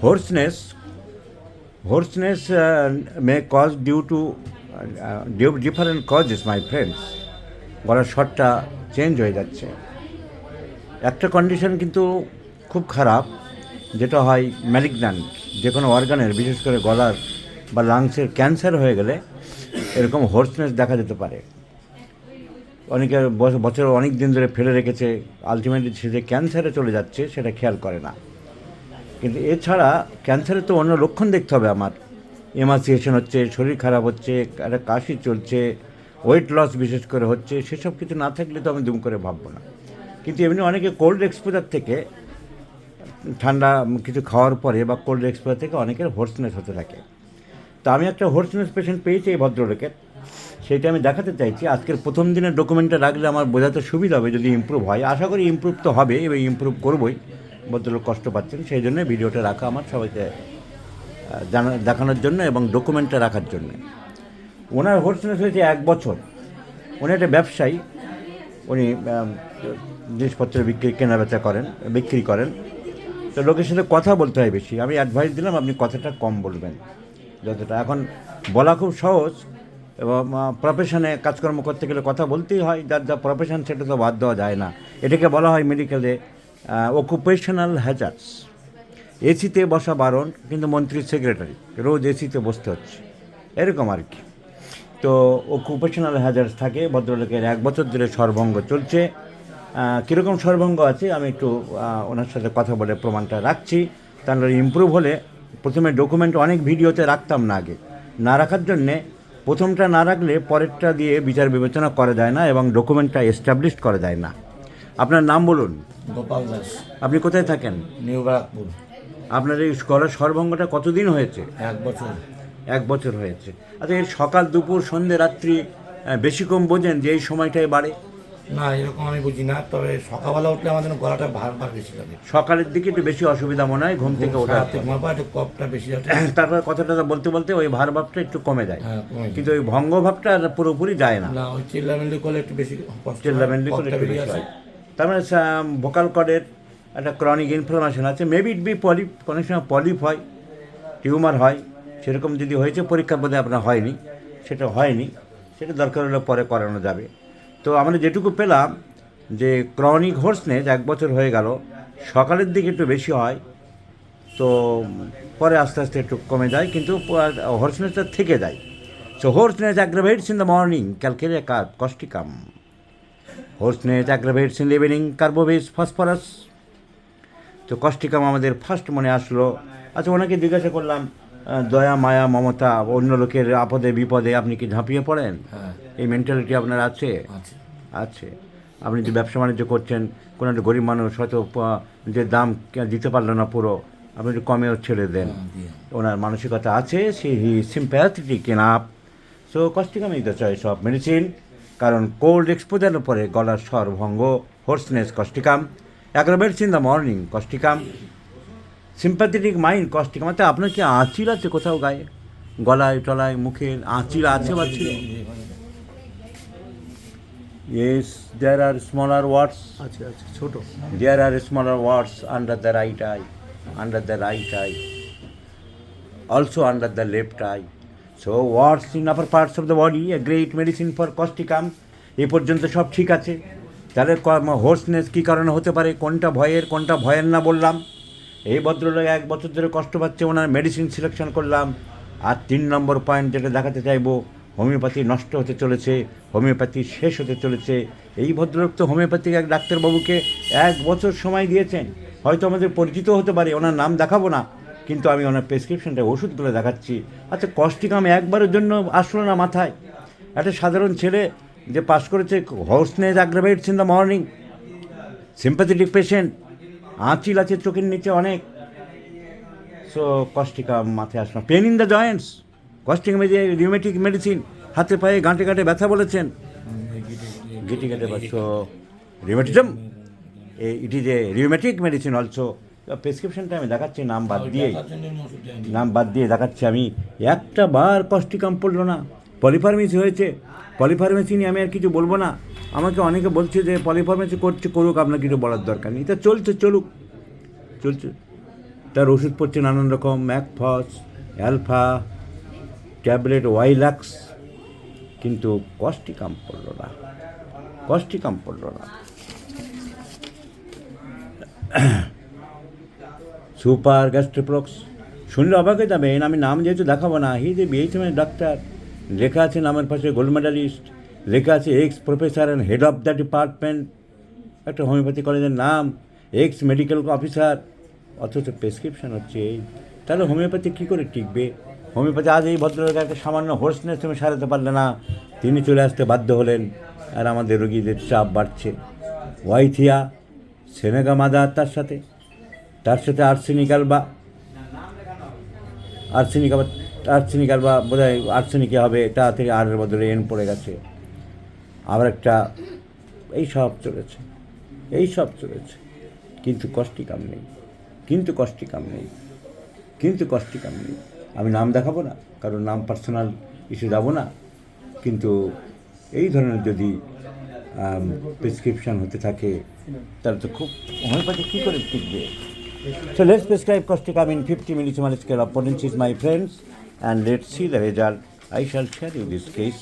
Hoarseness may cause due to different causes, my friends. গলার স্বরটা change হয়ে যাচ্ছে। একটা কন্ডিশন কিন্তু খুব খারাপ, যেটা হয় ম্যালিগন্যান্ট, যে কোনো অর্গানের, বিশেষ করে গলার বা লাংসের ক্যান্সার হয়ে গেলে এরকম হোর্সনেস দেখা যেতে পারে। অনেকের বছর অনেক দিন ধরে ফেলে রেখেছে, আলটিমেটলি সে যে ক্যান্সারে চলে যাচ্ছে সেটা খেয়াল করে না। কিন্তু এছাড়া ক্যান্সারের তো অন্য লক্ষণ দেখতে হবে আমার। এমাসিয়েশন হচ্ছে, শরীর খারাপ হচ্ছে, একটা কাশি চলছে, ওয়েট লস বিশেষ করে হচ্ছে, সেসব কিছু না থাকলে তো আমি দুম করে ভাববো না। কিন্তু এমনি অনেকে কোল্ড এক্সপোজার থেকে, ঠান্ডা কিছু খাওয়ার পরে বা কোল্ড এক্সপোজার থেকে অনেকের হোর্সনেস হতে থাকে। তো আমি একটা হোর্সনেস পেশেন্ট পেয়েছি এই ভদ্রলোকের, সেইটা আমি দেখাতে চাইছি। আজকের প্রথম দিনের ডকুমেন্টটা রাখলে আমার বোঝাতে সুবিধা হবে যদি ইমপ্রুভ হয়। আশা করি ইমপ্রুভ তো হবে এবং ইমপ্রুভ করবই। ভদ্রলোক কষ্ট পাচ্ছেন, সেই জন্য ভিডিওটা রাখা আমার সবাইকে দেখানোর জন্য এবং ডকুমেন্টটা রাখার জন্য। ওনার হোর্সনেস হয়েছে 1 বছর। উনি একটা ব্যবসায়ী, উনি জিনিসপত্র বিক্রি করেন। তো লোকের সাথে কথা বলতে হয় বেশি। আমি অ্যাডভাইস দিলাম আপনি কথাটা কম বলবেন যতটা। এখন বলা খুব সহজ, এবং প্রফেশনে কাজকর্ম করতে গেলে কথা বলতেই হয়, যার যা প্রফেশন সেটা তো বাদ দেওয়া যায় না। এটাকে বলা হয় মেডিকেলে অকুপেশনাল হ্যাজার্ডস। এসিতে বসা বারণ, কিন্তু মন্ত্রীর সেক্রেটারি রোজ এসিতে বসতে হচ্ছে, এরকম আর কি। তো অকুপেশনাল হ্যাজার্ডস থাকে। ভদ্রলোকের 1 বছর ধরে স্বরভঙ্গ চলছে। কীরকম স্বরভঙ্গ আছে আমি একটু ওনার সাথে কথা বলে প্রমাণটা রাখছি। তাহলে ইমপ্রুভ হলে, প্রথমে ডকুমেন্ট অনেক ভিডিওতে রাখতাম না, আগে না রাখার জন্যে প্রথমটা না রাখলে পরেরটা দিয়ে বিচার বিবেচনা করা যায় না এবং ডকুমেন্টটা এস্টাবলিশ করা যায় না। আপনার নাম বলুন। গোপাল দাস। আপনি কোথায় থাকেন? নিউ ব্যারাকপুর। আপনার এই গলার স্বরভঙ্গটা কতদিন হয়েছে? 1 বছর। 1 বছর হয়েছে। আচ্ছা, এর সকাল, দুপুর, সন্ধ্যে, রাত্রি বেশি কম বোঝেন যে এই সময়টায় বাড়ে? না, এরকম আমি বুঝি না, তবে সকালবেলা উঠলে আমাদের গলাটা ভার বেশি লাগে। সকালের দিকে একটু বেশি অসুবিধা মনে হয়, ঘুম থেকে ওঠার পর। একটু কফটা বেশি আছে, তারপর কথাটা বলতে বলতে ওই ভার ভাবটা একটু কমে যায়, কিন্তু ওই ভঙ্গ ভাবটা পুরোপুরি যায় না। না, ওই চিল্লামেল্লি করলে একটু বেশি চিল্লামেল্লি করলে একটু বেশি হয়। তার মানে ভোকাল কর্ডের একটা ক্রনিক ইনফ্লামেশন আছে। মেবি ইট বি পলিপ, অনেক সময় পলিপ হয়, টিউমার হয়। সেরকম যদি হয়েছে, পরীক্ষা বোধহয় আপনার হয়নি, সেটা দরকার হলে পরে করানো যাবে। তো আমরা যেটুকু পেলাম যে ক্রনিক হোর্সনেস 1 বছর হয়ে গেল, সকালের দিকে একটু বেশি হয়, তো পরে আস্তে আস্তে একটু কমে যায়, কিন্তু হোর্সনেসটা থেকে যায়। So hoarseness aggravates in the morning, calcarea carb Causticum. Hoarseness aggravates in the evening, Carbo veg phosphorus. তো কস্টিকাম আমাদের ফার্স্ট মনে আসলো। আচ্ছা, ওনাকে জিজ্ঞাসা করলাম, দয়া, মায়া, মমতা, অন্য লোকের আপদে বিপদে আপনি কি ঝাঁপিয়ে পড়েন? এই মেন্টালিটি আপনার আছে? আছে। আপনি যে ব্যবসা বাণিজ্য করছেন, কোনো একটা গরিব মানুষ হয়তো যে দাম দিতে পারলো না পুরো, আপনি একটু কমেও ছেড়ে দেন। ওনার মানসিকতা আছে, he sympathetic enough. So causticum is the choice of medicine. কারণ কোল্ড এক্সপোজারের পরে গলার স্বর ভঙ্গ, hoarseness, causticum. Aggravates in the morning, causticum. Sympathetic mind, causticum. আচ্ছা, আপনার কি আঁচিল আছে কোথাও গায়ে, গলায় টলায়, মুখের আঁচিল আছে বা ছিল? Yes, there are smaller warts. আচ্ছা, ছোট। There are smaller warts under the right eye, also under the left eye. So warts in upper parts of the body, a great medicine for causticum. এ পর্যন্ত সব ঠিক আছে। তাহলে hoarseness কী কারণে হতে পারে, কোনটা ভয়ের না বললাম। এই ভদ্রলোক 1 বছর ধরে কষ্ট পাচ্ছে, ওনার মেডিসিন সিলেকশন করলাম। আর 3 নম্বর পয়েন্ট যেটা দেখাতে চাইবো, হোমিওপ্যাথি নষ্ট হতে চলেছে, হোমিওপ্যাথি শেষ হতে চলেছে। এই ভদ্রলোক তো হোমিওপ্যাথিক এক ডাক্তারবাবুকে 1 বছর সময় দিয়েছেন। হয়তো আমাদের পরিচিত হতে পারে, ওনার নাম দেখাবো না, কিন্তু আমি ওনার প্রেসক্রিপশনটা ওষুধগুলো দেখাচ্ছি। আচ্ছা, কস্টিকাম একবারের জন্য আসলো না মাথায়? একটা সাধারণ ছেলে যে পাস করেছে, hoarseness aggravates in the morning, sympathetic patient, আঁচিল আছে চোখের নিচে অনেক। সো কস্টিকাম মাথায় আসলো। Pain in the joints, causticum যে রিউমেটিক মেডিসিন, হাতে পায়ে গাঁটে গাঁটে ব্যথা বলেছেন, গেটে so rheumatism, it is a rheumatic medicine also. প্রেসক্রিপশনটা আমি দেখাচ্ছি, নাম বাদ দিয়ে দেখাচ্ছি আমি। একটা বার কস্টিকাম পড়লো না। পলিফার্মেসি হয়েছে, পলিফার্মেসি নিয়ে আমি আর কিছু বলবো না। আমাকে অনেকে বলছে যে পলিফার্মেসি করুক, আপনার কিছু বলার দরকার নেই। তা চলছে, চলুক। তার ওষুধ পড়ছে নানান রকম ম্যাকফস, অ্যালফা, ট্যাবলেট, ওয়াইলাক্স, কিন্তু কস্টই কাম পড়লো না, কস্টই কাম পড়লো না। সুপার গ্যাস্ট্রোপ্রক্স শুনলে অবাক হয়ে যাবেন, আমি নাম যেহেতু দেখাবো না, হি যে বিএইচএমের ডাক্তার, লেখা আছে নামের পাশে গোল্ড মেডালিস্ট, লেখা আছে x professor and head of the department, একটা হোমিওপ্যাথি কলেজের নাম, এক্স মেডিকেল অফিসার, অথচ প্রেসক্রিপশন হচ্ছে এই। তাহলে হোমিওপ্যাথি কী করে টিকবে? হোমিওপ্যাথি আজ এই ভদ্রলোকের একটা সামান্য হোর্সনেস তুমি সারাতে পারলে না, তিনি চলে আসতে বাধ্য হলেন, আর আমাদের রোগীদের চাপ বাড়ছে। ওয়াইথিয়া, সেনেগা মাদার, তার সাথে আর্সেনিক অ্যালবা, বোধ হয় আর্সেনিকে হবে, তা থেকে আরের বদলে এন পড়ে গেছে। আবার একটা এই সব চলেছে, কিন্তু কষ্টি কাম নেই, আমি নাম দেখাবো না, কারণ নাম পার্সোনাল ইস্যু যাবো না, কিন্তু এই ধরনের যদি প্রেসক্রিপশন হতে থাকে তাহলে তো খুব হোমিওপ্যাথি কী করে টিকবে? So let's prescribe Costicam in 50 millisecond scale of potencies, my friends, and let's see the result. I shall share you this case.